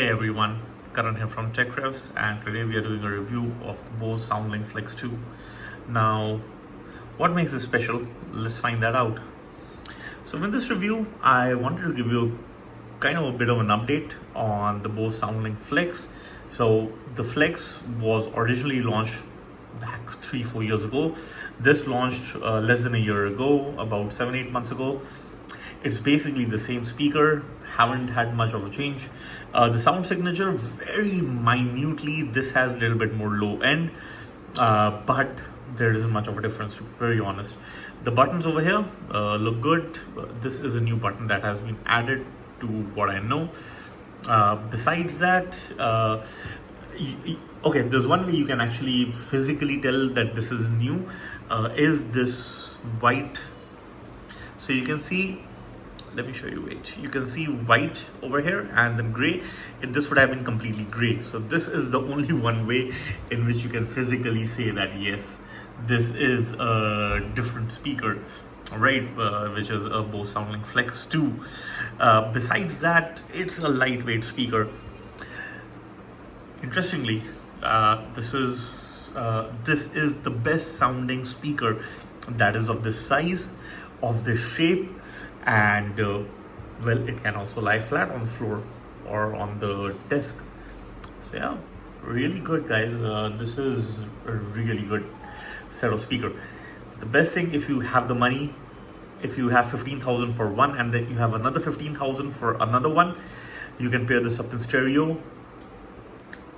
Hey everyone, Karan here from TechRevs, and today we are doing a review of the Bose Soundlink Flex 2. Now, what makes this special? Let's find that out. So in this review, I wanted to give you kind of a bit of an update on the Bose Soundlink Flex. So the Flex was originally launched back 3-4 years ago. This launched less than a year ago, about 7-8 months ago. It's basically the same speaker, haven't had much of a change. The sound signature, very minutely, this has a little bit more low end, but there isn't much of a difference, to be very honest. The buttons over here look good. This is a new button that has been added to what I know. Besides that, okay, there's one way you can actually physically tell that this is new, is this white. So you can see, let me show you, wait, you can see white over here and then gray. This would have been completely gray. So this is the only one way in which you can physically say that yes, this is a different speaker, right? Which is a Bose Soundlink Flex 2. Besides that, it's a lightweight speaker. Interestingly, this is the best sounding speaker that is of this size, of this shape, and well, it can also lie flat on the floor or on the desk. So yeah, really good, guys. This is a really good set of speaker. The best thing, if you have the money, if you have 15,000 for one and then you have another 15,000 for another one, you can pair this up in stereo.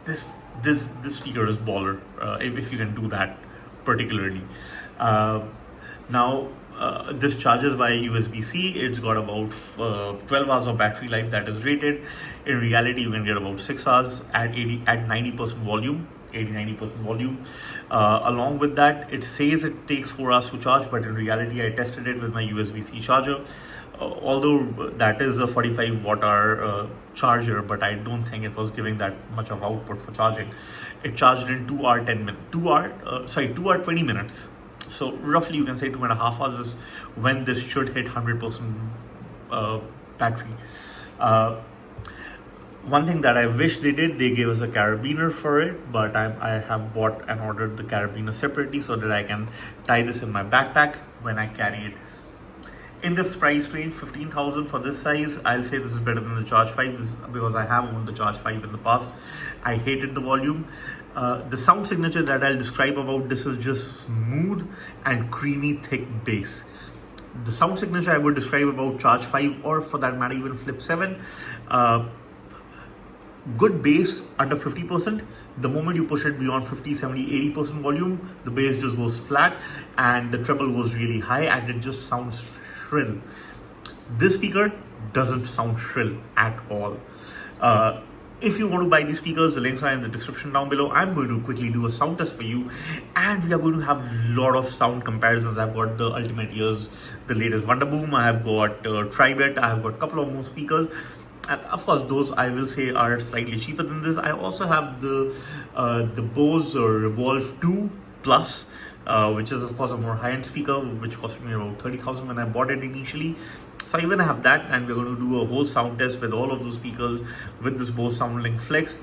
This speaker is baller, if you can do that particularly. Now, this charges via USB-C. It's got about 12 hours of battery life that is rated. In reality, you can get about 6 hours at 90% volume, 80-90% volume. Along with that, it says it takes 4 hours to charge, but in reality, I tested it with my USB-C charger. Although that is a 45 watt hour charger, but I don't think it was giving that much of output for charging. It charged in 2 hour 20 minutes. So roughly you can say 2.5 hours is when this should hit 100% battery. One thing that I wish they did, they gave us a carabiner for it, but I have bought and ordered the carabiner separately so that I can tie this in my backpack when I carry it. In this price range, 15,000 for this size, I'll say this is better than the Charge 5. This is because I have owned the Charge 5 in the past. I hated the volume. The sound signature that I'll describe about this is just smooth and creamy, thick bass. The sound signature I would describe about Charge 5, or for that matter even Flip 7, good bass under 50%. The moment you push it beyond 50, 70, 80% volume, the bass just goes flat and the treble goes really high and it just sounds shrill. This speaker doesn't sound shrill at all. If you want to buy these speakers, the links are in the description down below. I'm going to quickly do a sound test for you, and we are going to have a lot of sound comparisons. I've got the Ultimate Ears, the latest Wonderboom. I have got Tribet. I have got a couple of more speakers. And of course, those I will say are slightly cheaper than this. I also have the Bose Revolve 2 Plus, which is of course a more high-end speaker, which cost me about 30,000 when I bought it initially. So I even have that, and we're going to do a whole sound test with all of those speakers with this Bose Soundlink Flex.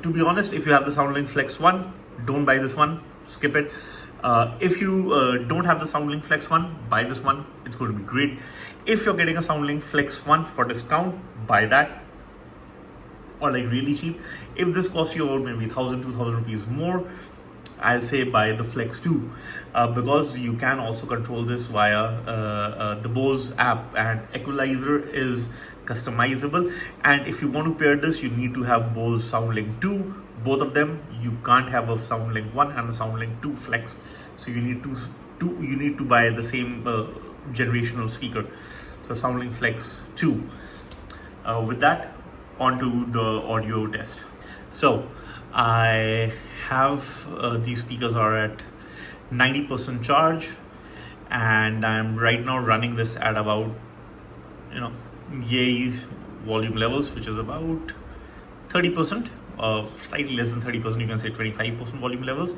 To be honest, if you have the Soundlink Flex 1, don't buy this one, skip it. If you don't have the Soundlink Flex 1, buy this one, it's going to be great. If you're getting a Soundlink Flex 1 for discount, buy that, or like really cheap. If this costs you about maybe 1,000-2,000 rupees more, I'll say buy the Flex 2, because you can also control this via the Bose app, and equalizer is customizable. And if you want to pair this, you need to have Bose Soundlink 2, both of them. You can't have a Soundlink 1 and a Soundlink 2 Flex. So you need to buy the same generational speaker. So Soundlink Flex 2. With that, on to the audio test. So I have these speakers are at 90% charge, and I'm right now running this at about, yay volume levels, which is about 30%, slightly less than 30%, you can say 25% volume levels.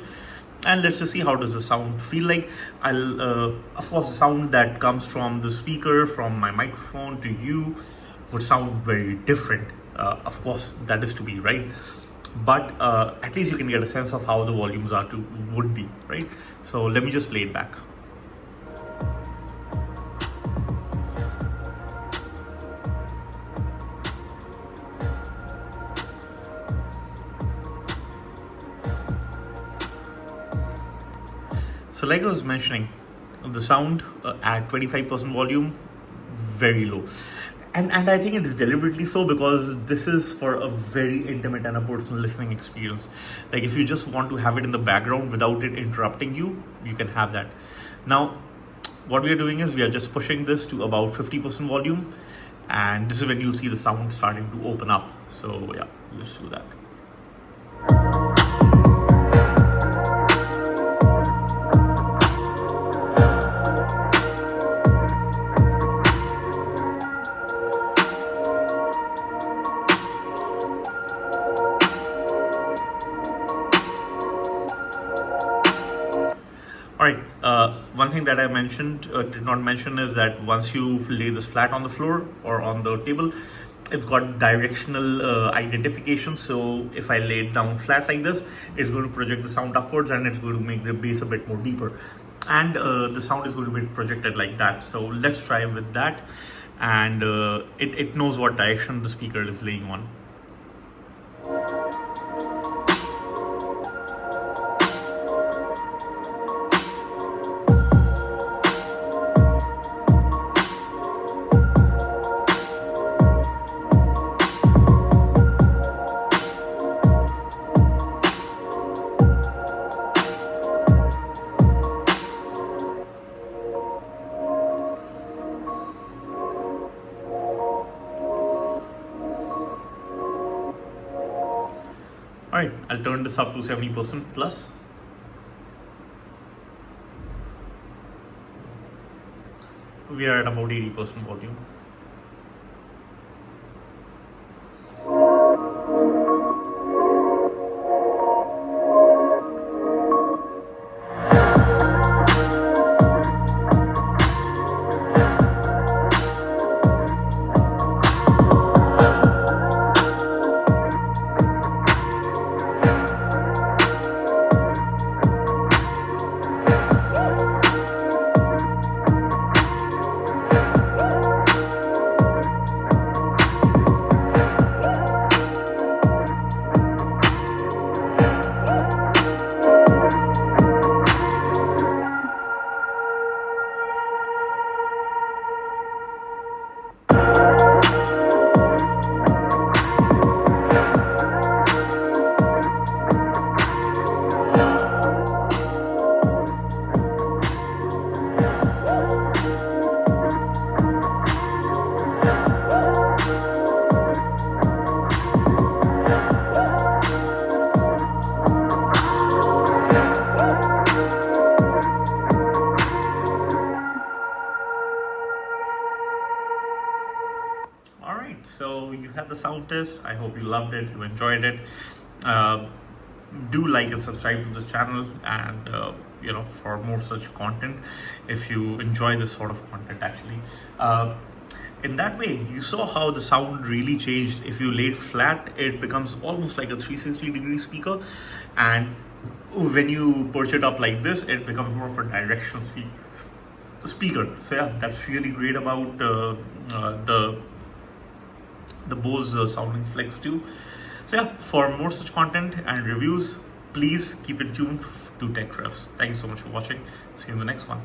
And let's just see how does the sound feel like. I'll of course, the sound that comes from the speaker, from my microphone to you, would sound very different Of course, that is to be, right? But at least you can get a sense of how the volumes would be, right? So let me just play it back. So like I was mentioning, the sound at 25% volume, very low. And I think it's deliberately so, because this is for a very intimate and a personal listening experience. Like if you just want to have it in the background without it interrupting you, you can have that. Now, what we are doing is we are just pushing this to about 50% volume, and this is when you'll see the sound starting to open up. So yeah, let's do that. All right. One thing that I did not mention, is that once you lay this flat on the floor or on the table, it's got directional identification. So if I lay it down flat like this, it's going to project the sound upwards, and it's going to make the bass a bit more deeper. And the sound is going to be projected like that. So let's try with that. And it knows what direction the speaker is laying on. Alright, I'll turn this up to 70% plus. We are at about 80% volume. Alright, so you had the sound test. I hope you loved it, you enjoyed it. Do like and subscribe to this channel, and for more such content, if you enjoy this sort of content actually. In that way, you saw how the sound really changed. If you lay it flat, it becomes almost like a 360-degree speaker, and when you perch it up like this, it becomes more of a directional speaker. So yeah, that's really great about the Bose Soundlink Flex 2. So yeah, for more such content and reviews, please keep it tuned to Tech Refs. Thank you so much for watching. See you in the next one.